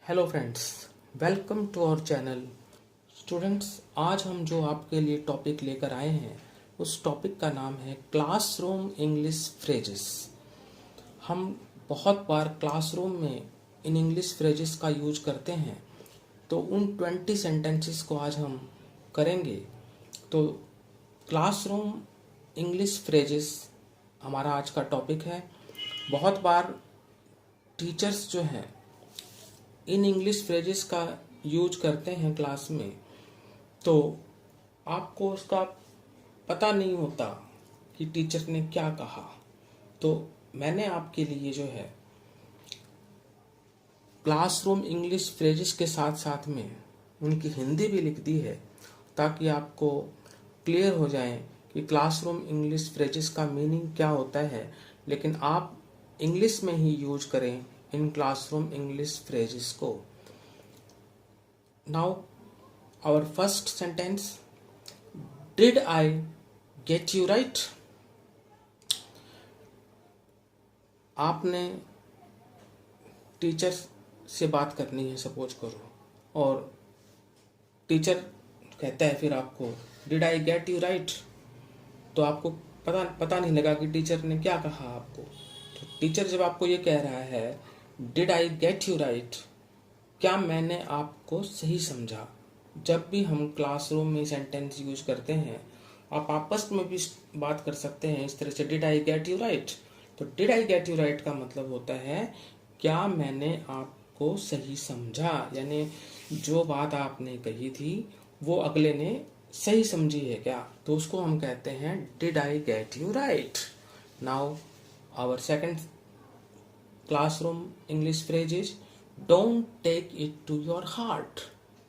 Hello friends, welcome to our channel. Students, आज हम जो आपके लिए टॉपिक लेकर आए हैं उस टॉपिक का नाम है क्लासरूम इंग्लिश फ्रेजेस। हम बहुत बार क्लासरूम में इन इंग्लिश फ्रेजेस का यूज करते हैं, तो उन 20 सेंटेंसेस को आज हम करेंगे। तो क्लासरूम इंग्लिश फ्रेजेस हमारा आज का टॉपिक है। बहुत बार टीचर्स जो हैं इन इंग्लिश फ्रेजेस का यूज करते हैं क्लास में, तो आपको उसका पता नहीं होता कि टीचर ने क्या कहा। तो मैंने आपके लिए जो है क्लासरूम इंग्लिश फ्रेजेस के साथ साथ में उनकी हिंदी भी लिख दी है, ताकि आपको क्लियर हो जाए कि क्लासरूम इंग्लिश फ्रेजेस का मीनिंग क्या होता है, लेकिन आप इंग्लिश में ही यूज करें इन क्लासरूम इंग्लिश फ्रेजेस को। Now our first sentence, did I get you right. आपने टीचर से बात करनी है, सपोज करो, और टीचर कहता है फिर आपको did I get you right. तो आपको पता नहीं लगा कि टीचर ने क्या कहा आपको। तो टीचर जब आपको ये कह रहा है did I get you right, क्या मैंने आपको सही समझा। जब भी हम क्लासरूम में सेंटेंस यूज करते हैं, आप आपस में भी बात कर सकते हैं इस तरह से, did I get you right. तो did I get you right का मतलब होता है क्या मैंने आपको सही समझा, यानी जो बात आपने कही थी वो अगले ने सही समझी है क्या, तो उसको हम कहते हैं did I get you right. Now our second classroom English phrase is don't take it to your heart.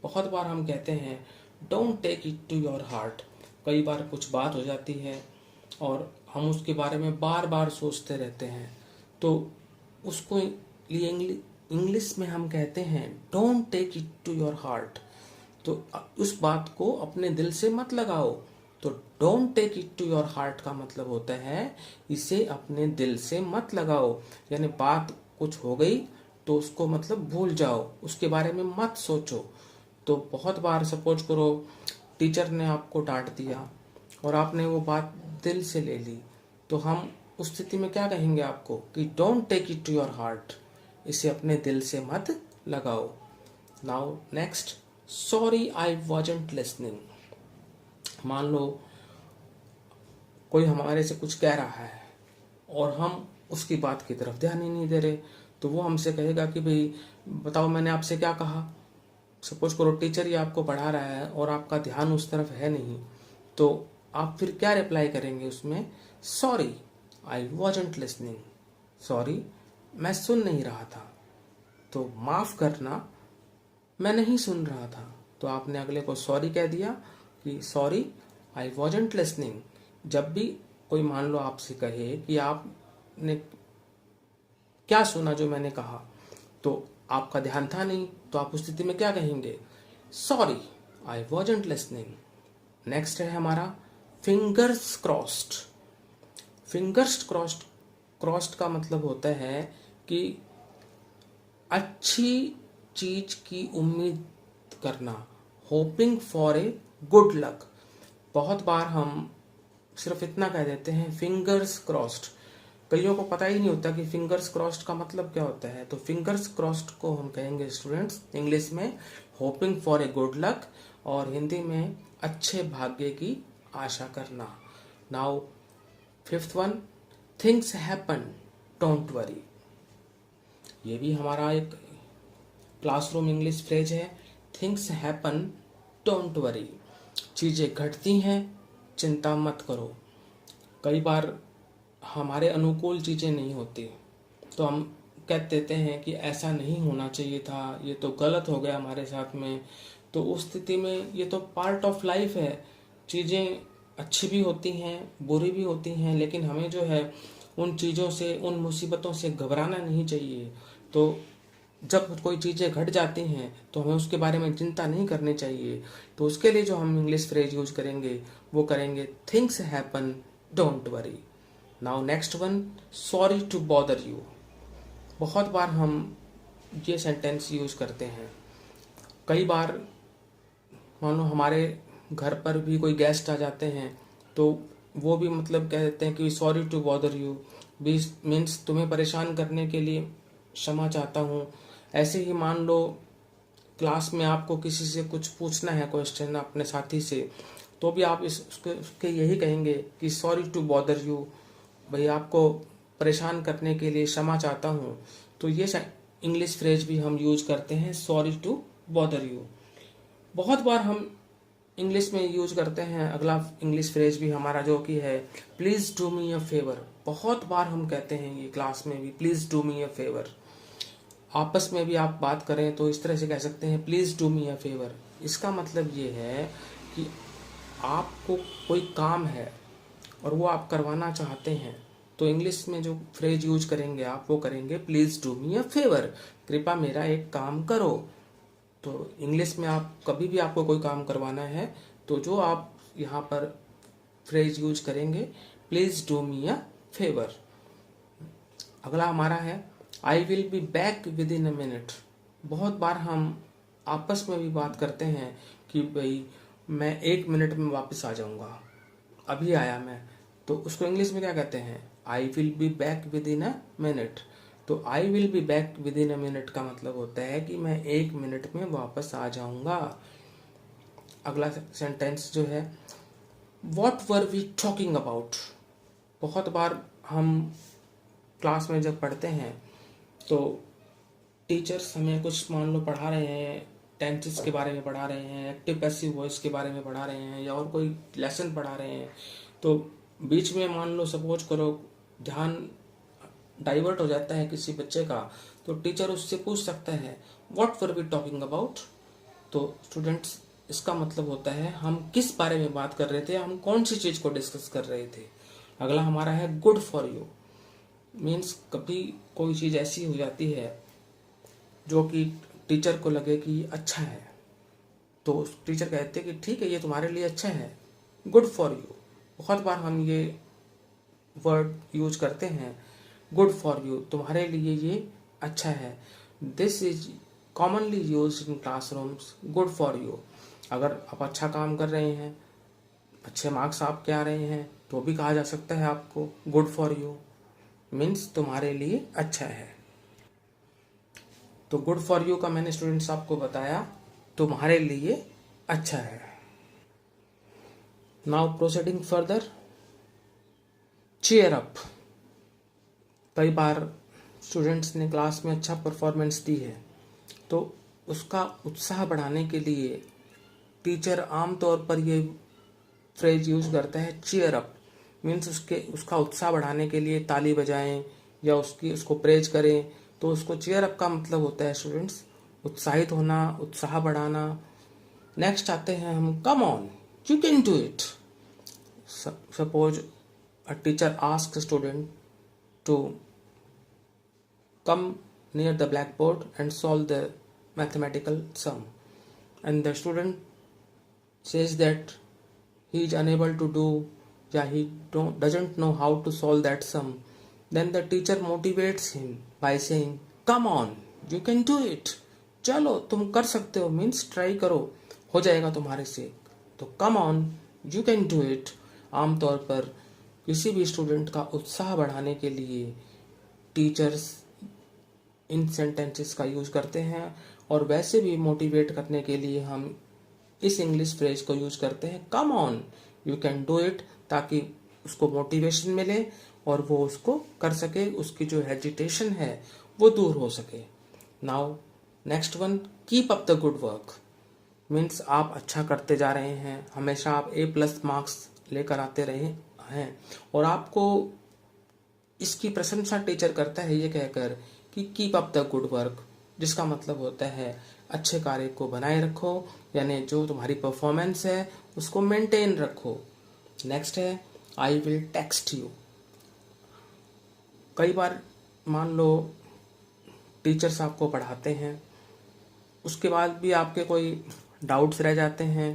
बहुत बार हम कहते हैं don't take it to your heart. कई बार कुछ बात हो जाती है और हम उसके बारे में बार बार सोचते रहते हैं, तो उसको लिए इंग्लिश में हम कहते हैं don't take it to your heart. तो उस बात को अपने दिल से मत लगाओ। तो don't take it to your heart का मतलब होता है इसे अपने दिल से मत लगाओ, यानी बात कुछ हो गई तो उसको मतलब भूल जाओ, उसके बारे में मत सोचो। तो बहुत बार सपोज करो टीचर ने आपको डांट दिया और आपने वो बात दिल से ले ली, तो हम उस स्थिति में क्या कहेंगे आपको कि don't take it to your heart, इसे अपने दिल से मत लगाओ। Now next, sorry I wasn't listening. मान लो कोई हमारे से कुछ कह रहा है और हम उसकी बात की तरफ ध्यान ही नहीं दे रहे, तो वो हमसे कहेगा कि भाई बताओ मैंने आपसे क्या कहा। सपोज करो टीचर ही आपको पढ़ा रहा है और आपका ध्यान उस तरफ है नहीं, तो आप फिर क्या रिप्लाई करेंगे उसमें, sorry I wasn't listening. Sorry, मैं सुन नहीं रहा था। तो माफ करना, मैं नहीं सुन रहा था। तो आपने अगले को सॉरी कह दिया कि सॉरी आई वॉजंट लिसनिंग। जब भी कोई मान लो आपसे कहे कि आपने क्या सुना जो मैंने कहा, तो आपका ध्यान था नहीं, तो आप उस स्थिति में क्या कहेंगे, sorry I wasn't listening. Next है हमारा फिंगर्स क्रॉस्ड। फिंगर्स क्रॉस्ड का मतलब होता है कि अच्छी चीज की उम्मीद करना, hoping for a good luck. बहुत बार हम सिर्फ इतना कह देते हैं फिंगर्स क्रॉस्ड, कईयों को पता ही नहीं होता कि फिंगर्स क्रॉस्ड का मतलब क्या होता है। तो फिंगर्स क्रॉस्ड को हम कहेंगे स्टूडेंट्स इंग्लिश में hoping for a good luck, और हिंदी में अच्छे भाग्य की आशा करना। Now fifth one, things happen don't worry. ये भी हमारा एक क्लासरूम इंग्लिश फ्रेज है, थिंग्स हैपन डोंट वरी। चीज़ें घटती हैं, चिंता मत करो। कई बार हमारे अनुकूल चीज़ें नहीं होती, तो हम कह देते हैं कि ऐसा नहीं होना चाहिए था, ये तो गलत हो गया हमारे साथ में। तो उस स्थिति में ये तो पार्ट ऑफ लाइफ है, चीज़ें अच्छी भी होती हैं बुरी भी होती हैं, लेकिन हमें जो है उन चीज़ों से, उन मुसीबतों से घबराना नहीं चाहिए। तो जब कोई चीज़ें घट जाती हैं तो हमें उसके बारे में चिंता नहीं करनी चाहिए। तो उसके लिए जो हम इंग्लिश फ्रेज यूज करेंगे वो करेंगे things happen don't worry. Now next one, sorry to bother you. बहुत बार हम ये सेंटेंस यूज करते हैं। कई बार मानो हमारे घर पर भी कोई गेस्ट आ जाते हैं तो वो भी मतलब कह देते हैं कि sorry to bother you, means तुम्हें परेशान करने के लिए क्षमा चाहता हूँ। ऐसे ही मान लो क्लास में आपको किसी से कुछ पूछना है क्वेश्चन अपने साथी से, तो भी आप उसके यही कहेंगे कि सॉरी टू बॉदर यू, भाई आपको परेशान करने के लिए क्षमा चाहता हूँ। तो ये इंग्लिश फ्रेज भी हम यूज करते हैं, सॉरी टू बॉदर यू। बहुत बार हम इंग्लिश में यूज करते हैं अगला इंग्लिश फ्रेज भी हमारा जो कि है please do me a favour. बहुत बार हम कहते हैं ये क्लास में भी, please do me a favour. आपस में भी आप बात करें तो इस तरह से कह सकते हैं please do me a favour. इसका मतलब ये है कि आपको कोई काम है और वो आप करवाना चाहते हैं, तो इंग्लिश में जो फ्रेज यूज करेंगे आप वो करेंगे please do me a favour, कृपया मेरा एक काम करो। तो इंग्लिश में आप कभी भी आपको कोई काम करवाना है तो जो आप यहाँ पर फ्रेज यूज करेंगे please do me a favour. अगला हमारा है आई will be back within a minute. बहुत बार हम आपस में भी बात करते हैं कि भाई मैं 1 मिनट में वापस आ जाऊंगा, अभी आया मैं। तो उसको इंग्लिश में क्या कहते हैं, I will be back within a minute. तो I will be back within a minute का मतलब होता है कि मैं 1 मिनट में वापस आ जाऊंगा। अगला सेंटेंस जो है what were we talking about. बहुत बार हम क्लास में जब पढ़ते हैं तो टीचर्स हमें कुछ मान लो पढ़ा रहे हैं, टेंसेस के बारे में पढ़ा रहे हैं, एक्टिव पैसिव वॉइस के बारे में पढ़ा रहे हैं या और कोई लेसन पढ़ा रहे हैं, तो बीच में मान लो सपोज करो ध्यान डाइवर्ट हो जाता है किसी बच्चे का, तो टीचर उससे पूछ सकता है what were we talking about. तो स्टूडेंट्स इसका मतलब होता है हम किस बारे में बात कर रहे थे, हम कौन सी चीज को डिस्कस कर रहे थे। अगला हमारा है गुड फॉर यू। मीन्स कभी कोई चीज ऐसी हो जाती है जो कि टीचर को लगे कि अच्छा है, तो टीचर कहते हैं कि ठीक है ये तुम्हारे लिए अच्छा है, गुड फॉर यू। बहुत बार हम ये वर्ड यूज करते हैं गुड फॉर यू, तुम्हारे लिए ये अच्छा है। This is commonly use in classrooms, good for you. अगर आप अच्छा काम कर रहे हैं, अच्छे मार्क्स आपके आ रहे हैं, तो भी कहा जा सकता है आपको गुड फॉर यू, मीन्स तुम्हारे लिए अच्छा है। तो गुड फॉर यू का मैंने स्टूडेंट्स आपको बताया तुम्हारे लिए अच्छा है। Now proceeding further, cheer up. कई बार स्टूडेंट्स ने क्लास में अच्छा परफॉर्मेंस दी है तो उसका उत्साह बढ़ाने के लिए टीचर आमतौर पर ये फ्रेज यूज करता है चीयर अप। मीन्स उसका उत्साह बढ़ाने के लिए ताली बजाएं या उसको प्रेज करें। तो उसको चीयर अप का मतलब होता है स्टूडेंट्स उत्साहित होना, उत्साह बढ़ाना। नेक्स्ट आते हैं हम come on you can do it. Suppose a teacher ask student to come near the blackboard and solve the mathematical sum, and the student says that he is unable to do, yeah, he doesn't know how to solve that sum. Then the teacher motivates him by saying come on you can do it, चलो तुम कर सकते हो, means try करो, हो जाएगा तुम्हारे से। तो कम on you can do it आमतौर पर किसी भी स्टूडेंट का उत्साह बढ़ाने के लिए टीचर्स इन सेंटेंसेस का यूज करते हैं। और वैसे भी मोटिवेट करने के लिए हम इस इंग्लिश फ्रेज को यूज करते हैं कम on you can do it, ताकि उसको मोटिवेशन मिले और वो उसको कर सके, उसकी जो हेजिटेशन है वो दूर हो सके। Now next one, keep up the good work. Means आप अच्छा करते जा रहे हैं, हमेशा आप A+ मार्क्स लेकर आते रहे हैं और आपको इसकी प्रशंसा टीचर करता है ये कहकर कि keep up the good work, जिसका मतलब होता है अच्छे कार्य को बनाए रखो, यानी जो तुम्हारी परफॉर्मेंस है उसको मेंटेन रखो। नेक्स्ट है आई विल टेक्स्ट यू। कई बार मान लो टीचर्स आपको पढ़ाते हैं, उसके बाद भी आपके कोई डाउट्स रह जाते हैं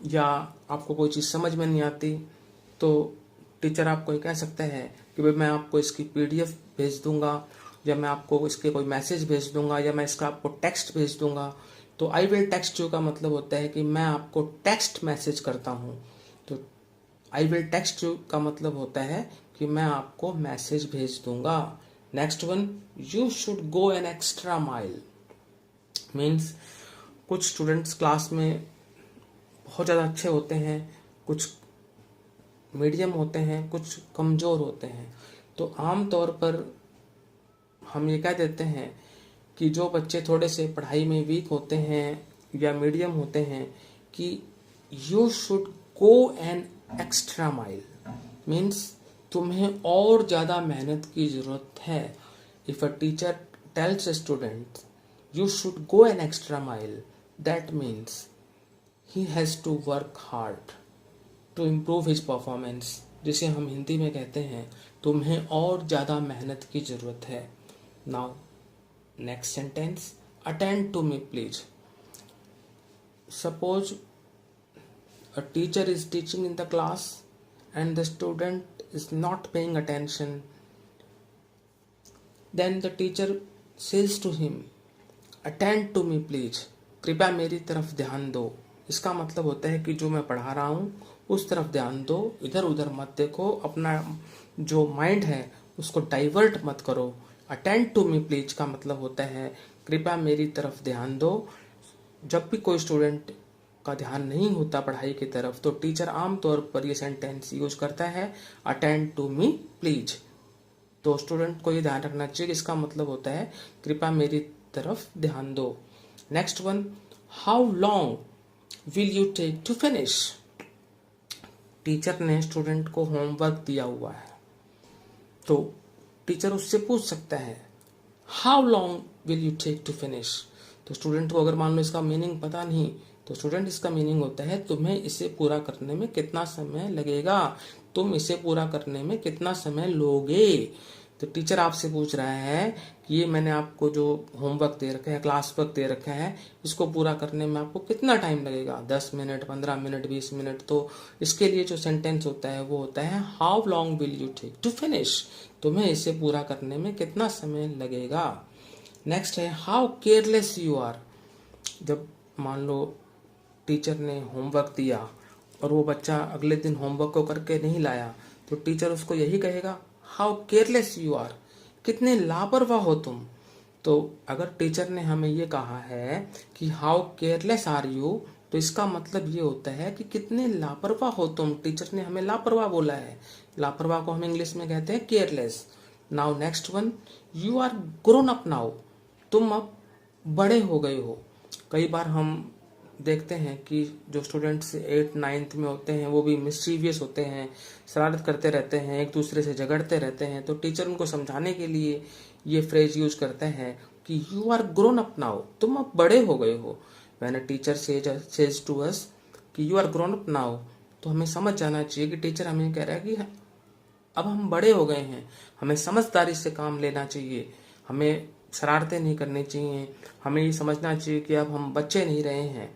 या आपको कोई चीज़ समझ में नहीं आती, तो टीचर आपको ये कह सकता है कि भाई मैं आपको इसकी PDF भेज दूंगा, या मैं आपको इसके कोई मैसेज भेज दूंगा या मैं इसका आपको टेक्स्ट भेज दूंगा, तो आई विल टेक्स्ट यू का मतलब होता है कि मैं आपको टेक्स्ट मैसेज करता हूँ। तो आई विल टेक्स्ट यू का मतलब होता है कि मैं आपको मैसेज भेज दूंगा। Next one, you should go an extra mile. Means कुछ स्टूडेंट्स क्लास में बहुत ज़्यादा अच्छे होते हैं, कुछ मीडियम होते हैं, कुछ कमज़ोर होते हैं। तो आम तौर पर हम ये कह देते हैं कि जो बच्चे थोड़े से पढ़ाई में वीक होते हैं या मीडियम होते हैं कि you should go an extra mile. Means तुम्हें और ज़्यादा मेहनत की ज़रूरत है। If a teacher tells a student you should go an extra mile, that means he has to work hard to improve his performance, जिसे हम हिंदी में कहते हैं तुम्हें और ज़्यादा मेहनत की ज़रूरत है। Now next sentence, attend to me please. Suppose a teacher is teaching in the class and the student is not paying attention, then the teacher says to him, attend to me please, कृपया मेरी तरफ ध्यान दो। इसका मतलब होता है कि जो मैं पढ़ा रहा हूँ उस तरफ ध्यान दो, इधर उधर मत देखो, अपना जो माइंड है उसको डाइवर्ट मत करो। अटेंड टू मी प्लीज का मतलब होता है कृपया मेरी तरफ ध्यान दो। जब भी कोई स्टूडेंट का ध्यान नहीं होता पढ़ाई की तरफ, तो टीचर आमतौर पर ये सेंटेंस यूज करता है, अटेंड टू मी प्लीज। तो स्टूडेंट को ये ध्यान रखना चाहिए कि इसका मतलब होता है कृपया मेरी तरफ ध्यान दो। Next one, how long will you take to finish. Teacher ने स्टूडेंट को होमवर्क दिया हुआ है, तो टीचर उससे पूछ सकता है how long will you take to finish. तो स्टूडेंट को अगर मान लो इसका मीनिंग पता नहीं, तो स्टूडेंट इसका मीनिंग होता है तुम्हें इसे पूरा करने में कितना समय लगेगा, तुम इसे पूरा करने में कितना समय लोगे। तो टीचर आपसे पूछ रहा है कि ये मैंने आपको जो होमवर्क दे रखा है, क्लास वर्क दे रखा है, इसको पूरा करने में आपको कितना टाइम लगेगा, 10 मिनट, 15 मिनट, 20 मिनट। तो इसके लिए जो सेंटेंस होता है वो होता है how long will you take to finish, तुम्हें इसे पूरा करने में कितना समय लगेगा। नेक्स्ट है हाउ केयरलेस यू आर। जब मान लो टीचर ने होमवर्क दिया और वो बच्चा अगले दिन होमवर्क को करके नहीं लाया, तो टीचर उसको यही कहेगा हाउ केयरलेस यू आर, कितने लापरवाह हो तुम। तो अगर टीचर ने हमें ये कहा है कि हाउ केयरलेस आर यू, तो इसका मतलब ये होता है कि कितने लापरवाह हो तुम। टीचर ने हमें लापरवाह बोला है, लापरवाह को हम इंग्लिश में कहते हैं careless. Now next one, you are grown up now, तुम अब बड़े हो गए हो। कई बार हम देखते हैं कि जो स्टूडेंट्स 8th 9th में होते हैं वो भी मिस्चीवियस होते हैं, शरारत करते रहते हैं, एक दूसरे से झगड़ते रहते हैं। तो टीचर उनको समझाने के लिए ये फ्रेज यूज करते हैं कि you are grown up now, तुम अब बड़े हो गए हो। When a teacher says to us कि you are grown up now, तो हमें समझ जाना चाहिए कि टीचर हमें कह रहा है कि अब हम बड़े हो गए हैं, हमें समझदारी से काम लेना चाहिए, हमें शरारतें नहीं करनी चाहिए, हमें ये समझना चाहिए कि अब हम बच्चे नहीं रहे हैं।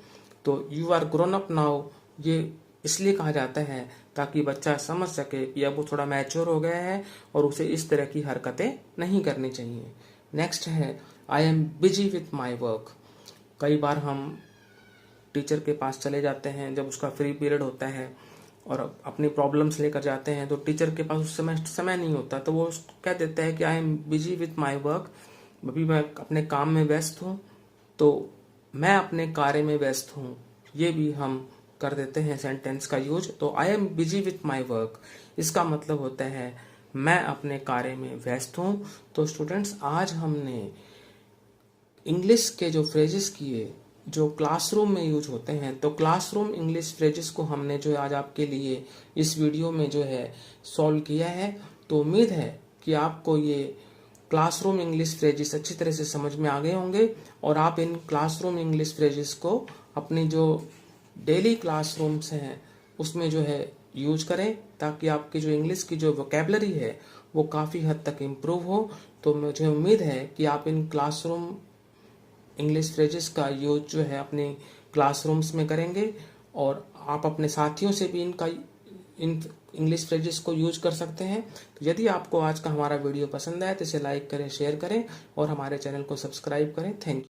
तो you are grown up now ये इसलिए कहा जाता है ताकि बच्चा समझ सके कि अब वो थोड़ा मैच्योर हो गया है और उसे इस तरह की हरकतें नहीं करनी चाहिए। नेक्स्ट है I am busy with my work. कई बार हम टीचर के पास चले जाते हैं जब उसका फ्री पीरियड होता है और अपनी प्रॉब्लम्स लेकर जाते हैं, तो टीचर के पास उस समय नहीं होता, तो वो कह देता है कि I am busy with my work, अभी मैं अपने काम में व्यस्त हूँ, तो मैं अपने कार्य में व्यस्त हूँ। ये भी हम कर देते हैं सेंटेंस का यूज। तो I am busy with my work, इसका मतलब होता है मैं अपने कार्य में व्यस्त हूँ। तो स्टूडेंट्स, आज हमने इंग्लिश के जो फ्रेजेस किए जो क्लासरूम में यूज होते हैं, तो क्लासरूम इंग्लिश फ्रेजेस को हमने जो आज आपके लिए इस वीडियो में जो है सॉल्व किया है। तो उम्मीद है कि आपको ये क्लासरूम इंग्लिश फ्रेजेस अच्छी तरह से समझ में आ गए होंगे और आप इन क्लासरूम इंग्लिश फ्रेजेस को अपनी जो डेली क्लासरूम्स हैं उसमें जो है यूज करें, ताकि आपकी जो इंग्लिश की जो वोकेबलरी है वो काफ़ी हद तक इम्प्रूव हो। तो मुझे उम्मीद है कि आप इन क्लासरूम इंग्लिश फ्रेजेस का यूज जो है अपने क्लासरूम्स में करेंगे और आप अपने साथियों से भी इनका इन इंग्लिश फ्रेजेस को यूज कर सकते हैं। तो यदि आपको आज का हमारा वीडियो पसंद आए तो इसे लाइक करें, शेयर करें और हमारे चैनल को सब्सक्राइब करें। Thank you.